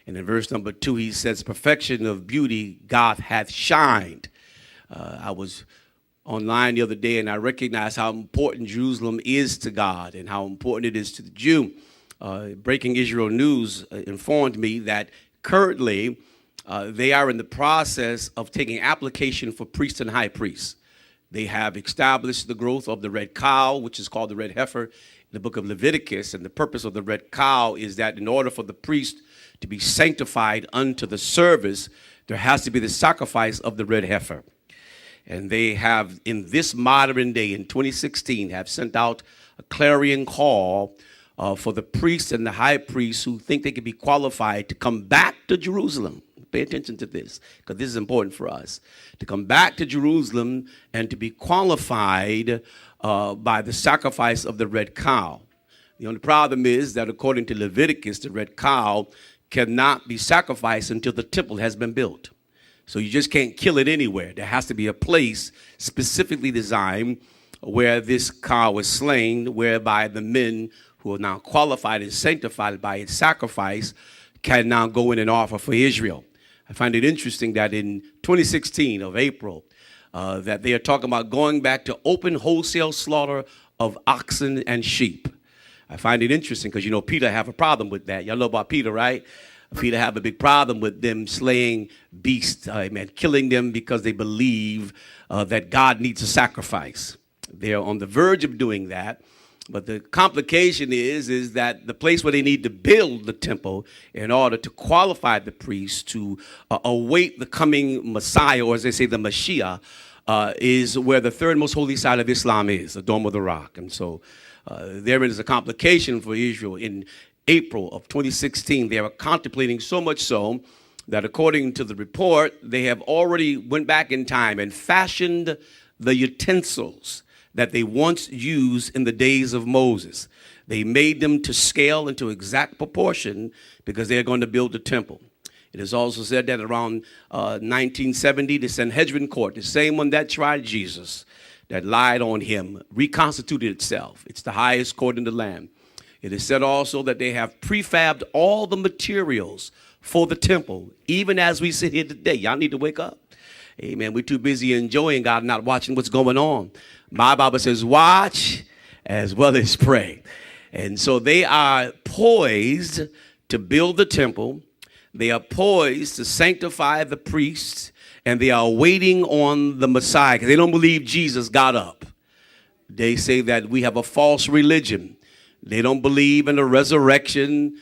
And in verse number 2, he says, perfection of beauty God hath shined. I was online the other day, and I recognized how important Jerusalem is to God and how important it is to the Jew. Breaking Israel News informed me that currently they are in the process of taking application for priest and high priest. They have established the growth of the red cow, which is called the red heifer, in the book of Leviticus. And the purpose of the red cow is that in order for the priest to be sanctified unto the service, there has to be the sacrifice of the red heifer. And they have, in this modern day, in 2016, have sent out a clarion call for the priests and the high priests who think they can be qualified to come back to Jerusalem. Pay attention to this, because this is important for us. To come back to Jerusalem and to be qualified by the sacrifice of the red cow. The only problem is that according to Leviticus, the red cow cannot be sacrificed until the temple has been built. So you just can't kill it anywhere. There has to be a place specifically designed where this cow is slain, whereby the men who are now qualified and sanctified by its sacrifice can now go in and offer for Israel. I find it interesting that in 2016 of April, that they are talking about going back to open wholesale slaughter of oxen and sheep. I find it interesting because, you know, Peter have a problem with that. Y'all know about Peter, right? Peter have a big problem with them slaying beasts, killing them because they believe that God needs a sacrifice. They're on the verge of doing that. But the complication is that the place where they need to build the temple in order to qualify the priests to await the coming Messiah, or as they say, the Mashiach, is where the third most holy site of Islam is, the Dome of the Rock. And so there is a complication for Israel. In April of 2016, they are contemplating so much so that according to the report, they have already went back in time and fashioned the utensils that they once used in the days of Moses. They made them to scale into exact proportion because they're going to build the temple. It is also said that around 1970, the Sanhedrin court, the same one that tried Jesus, that lied on him, reconstituted itself. It's the highest court in the land. It is said also that they have prefabbed all the materials for the temple, even as we sit here today. Y'all need to wake up. Amen. We're too busy enjoying God, not watching what's going on. My Bible says, watch as well as pray. And so they are poised to build the temple. They are poised to sanctify the priests. And they are waiting on the Messiah because they don't believe Jesus got up. They say that we have a false religion. They don't believe in the resurrection